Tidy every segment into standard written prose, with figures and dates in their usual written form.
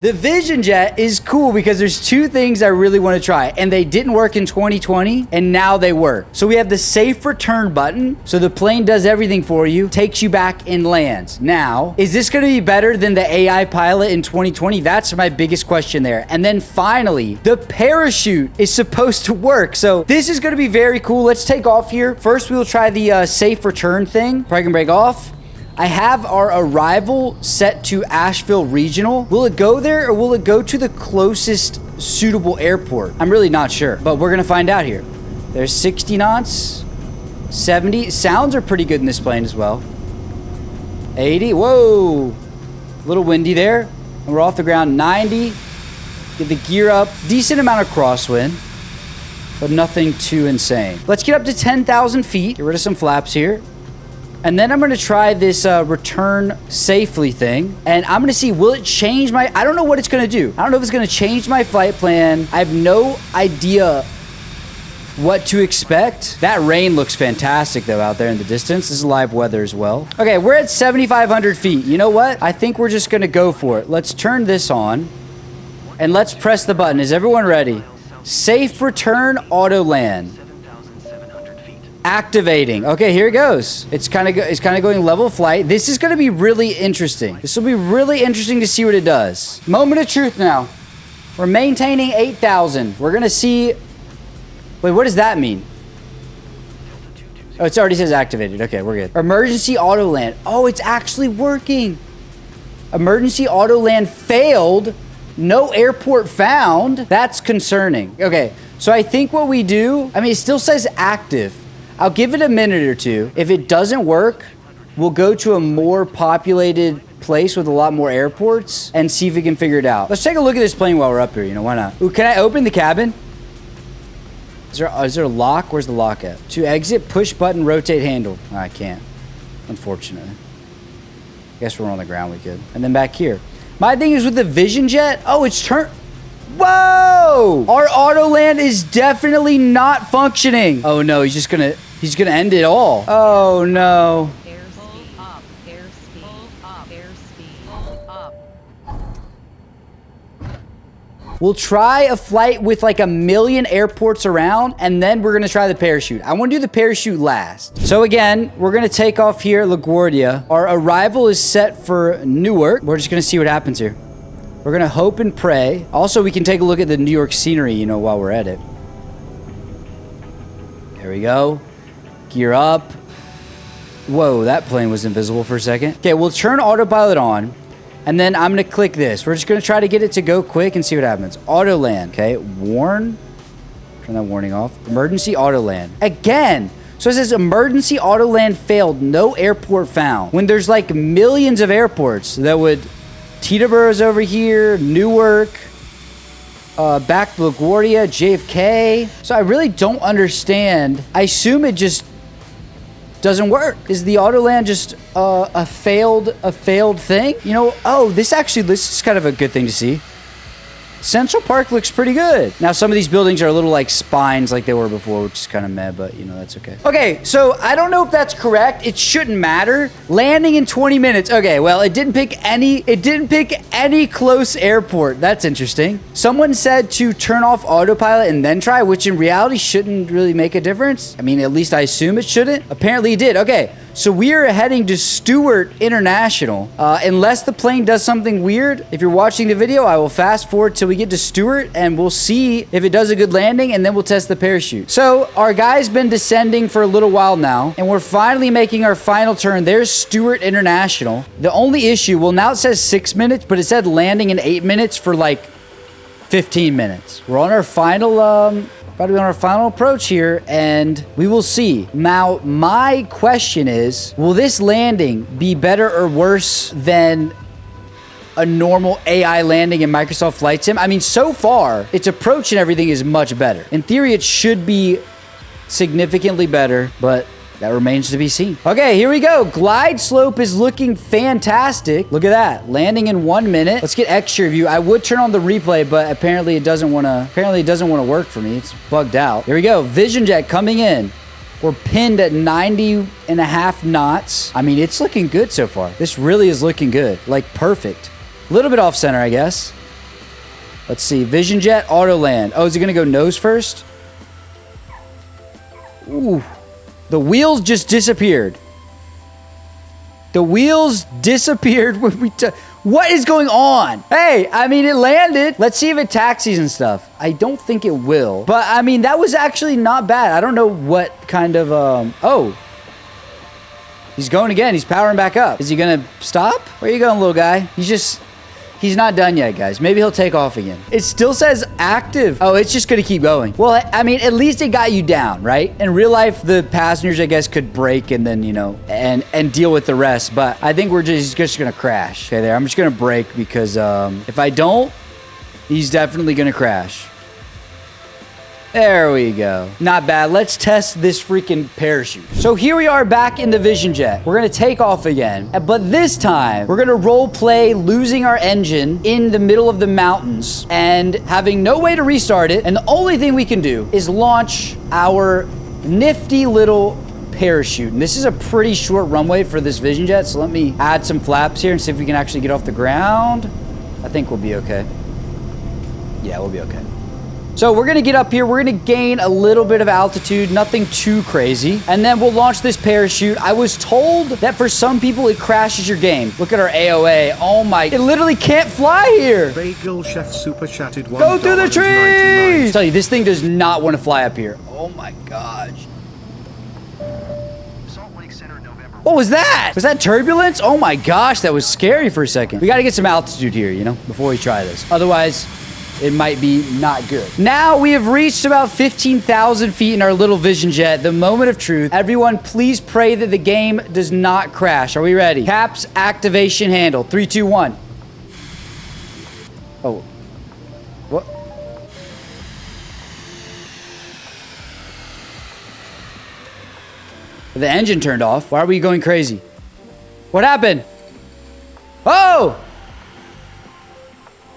The visionjet is cool because there's two things I really want to try, and they didn't work in 2020, and now they work. So we have the safe return button. So the plane does everything for you, takes you back and lands. Now, is this going to be better than the AI pilot in 2020? That's my biggest question there. And then finally, the parachute is supposed to work. So this is going to be very cool. Let's take off here. First, we'll try the safe return thing. Probably can break off. I have our arrival set to Asheville Regional. Will it go there or will it go to the closest suitable airport? I'm really not sure, but we're gonna find out here. There's 60 knots, 70. Sounds are pretty good in this plane as well. 80, whoa. A little windy there. And we're off the ground, 90. Get the gear up. Decent amount of crosswind, but nothing too insane. Let's get up to 10,000 feet. Get rid of some flaps here. And then I'm going to try this return safely thing. And I'm going to see, will it change my... I don't know what it's going to do. I don't know if it's going to change my flight plan. I have no idea what to expect. That rain looks fantastic, though, out there in the distance. This is live weather as well. Okay, we're at 7,500 feet. You know what? I think we're just going to go for it. Let's turn this on. And let's press the button. Is everyone ready? Safe return Autoland. Activating. Okay, here it goes. It's kind of going level flight. This is going to be really interesting. This will be really interesting to see what it does. Moment of truth now. We're maintaining 8,000. We're going to see... Wait, what does that mean? Oh, it already says activated. Okay, we're good. Emergency Autoland. Oh, it's actually working. Emergency Autoland failed. No airport found. That's concerning. Okay, so I think what we do... I mean, it still says active. I'll give it a minute or two. If it doesn't work, we'll go to a more populated place with a lot more airports and see if we can figure it out. Let's take a look at this plane while we're up here. You know, why not? Ooh, can I open the cabin? Is there a lock? Where's the lock at? To exit, push button, rotate handle. No, I can't, unfortunately. Guess we're on the ground, we could. And then back here. My thing is with the visionjet. Oh, it's turned. Whoa! Our Autoland is definitely not functioning. Oh no, he's gonna end it all. Oh no. Airspeed up, airspeed up, airspeed up. We'll try a flight with like 1 million airports around, and then we're gonna try the parachute. I wanna do the parachute last. So again, we're gonna take off here at LaGuardia. Our arrival is set for Newark. We're just gonna see what happens here. We're gonna hope and pray. Also, we can take a look at the New York scenery, you know, while we're at it. There we go. Gear up. Whoa, that plane was invisible for a second. Okay, we'll turn autopilot on, and then I'm gonna click this. We're just gonna try to get it to go quick and see what happens. Autoland, okay, warn. Turn that warning off. Emergency Autoland. Again. So it says emergency Autoland failed, no airport found. When there's like millions of airports that would... Teterborough's over here, Newark, back to LaGuardia, JFK. So I really don't understand. I assume it just doesn't work. Is the Autoland just a failed thing? You know, oh, this is kind of a good thing to see. Central Park looks pretty good. Now, some of these buildings are a little like spines like they were before, which is kind of meh, but you know, that's okay. Okay, so I don't know if that's correct. It shouldn't matter. Landing in 20 minutes. Okay, well, it didn't pick any close airport. That's interesting. Someone said to turn off autopilot and then try, which in reality shouldn't really make a difference. I mean, at least I assume it shouldn't. Apparently it did. Okay. So we are heading to Stewart International. Unless the plane does something weird, if you're watching the video, I will fast forward till we get to Stewart and we'll see if it does a good landing and then we'll test the parachute. So our guy's been descending for a little while now and we're finally making our final turn. There's Stewart International. The only issue, well, now it says 6 minutes, but it said landing in 8 minutes for like 15 minutes. We're on our final, about to be on our final approach here, and we will see. Now, my question is, will this landing be better or worse than a normal AI landing in Microsoft Flight Sim? I mean, so far, its approach and everything is much better. In theory, it should be significantly better, but that remains to be seen. Okay, here we go. Glide slope is looking fantastic. Look at that. Landing in 1 minute. Let's get extra view. I would turn on the replay, but apparently it doesn't want to work for me. It's bugged out. Here we go. Visionjet coming in. We're pinned at 90.5 knots. I mean, it's looking good so far. This really is looking good. Like perfect. A little bit off center, I guess. Let's see. Visionjet, Autoland. Oh, is he gonna go nose first? Ooh. The wheels just disappeared. The wheels disappeared when we what is going on? Hey, I mean, it landed. Let's see if it taxis and stuff. I don't think it will. But, I mean, that was actually not bad. I don't know what kind of, oh. He's going again. He's powering back up. Is he going to stop? Where are you going, little guy? He's not done yet, guys. Maybe he'll take off again. It still says active. Oh, it's just gonna keep going. Well, I mean, at least it got you down, right? In real life, the passengers, I guess, could brake and then, you know, and deal with the rest. But I think we're just gonna crash. Okay, there. I'm just gonna brake because if I don't, he's definitely gonna crash. There we go. Not bad. Let's test this freaking parachute. So here we are back in the Visionjet. We're gonna take off again, but this time we're gonna role play losing our engine in the middle of the mountains and having no way to restart it. And the only thing we can do is launch our nifty little parachute. And this is a pretty short runway for this Visionjet. So let me add some flaps here and see if we can actually get off the ground. I think we'll be okay. Yeah, we'll be okay. So we're gonna get up here, we're gonna gain a little bit of altitude, nothing too crazy, and then we'll launch this parachute. I was told that for some people it crashes your game. Look at our AOA. Oh my, it literally can't fly here. Bagel Chef super chatted Go through the trees! I tell you, this thing does not want to fly up here. Oh my gosh. What was that? Was that turbulence? Oh my gosh, that was scary for a second. We gotta get some altitude here, you know, before we try this. Otherwise, it might be not good. Now we have reached about 15,000 feet in our little Visionjet, the moment of truth. Everyone, please pray that the game does not crash. Are we ready? Caps activation handle. 3, 2, 1. Oh. What? The engine turned off. Why are we going crazy? What happened? Oh!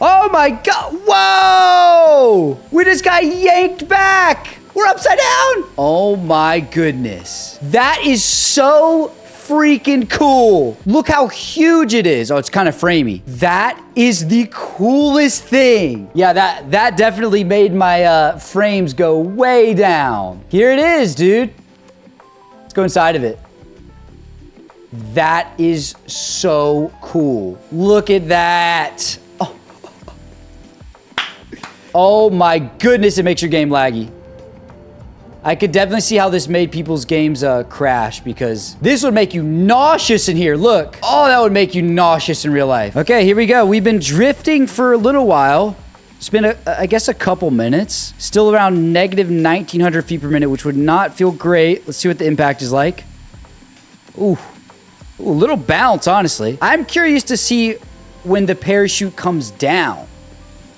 Oh my God, whoa! We just got yanked back. We're upside down. Oh my goodness. That is so freaking cool. Look how huge it is. Oh, it's kind of framey. That is the coolest thing. Yeah, that definitely made my frames go way down. Here it is, dude. Let's go inside of it. That is so cool. Look at that. Oh my goodness, it makes your game laggy. I could definitely see how this made people's games crash because this would make you nauseous in here. Look. Oh, that would make you nauseous in real life. Okay, here we go. We've been drifting for a little while. It's been, I guess, a couple minutes. Still around negative 1,900 feet per minute, which would not feel great. Let's see what the impact is like. Ooh, a little bounce, honestly. I'm curious to see when the parachute comes down,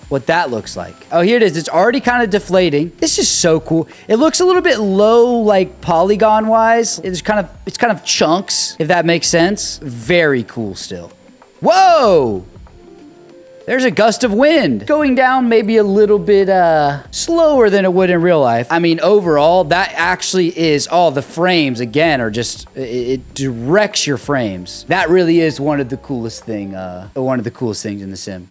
what that looks like. Oh, here it is. It's already kind of deflating. This is so cool. It looks a little bit low, like polygon wise. It's kind of chunks, if that makes sense. Very cool still. Whoa! There's a gust of wind. Going down maybe a little bit slower than it would in real life. I mean, overall, that actually is, oh, the frames, again, are just, it directs your frames. That really is one of the coolest things in the sim.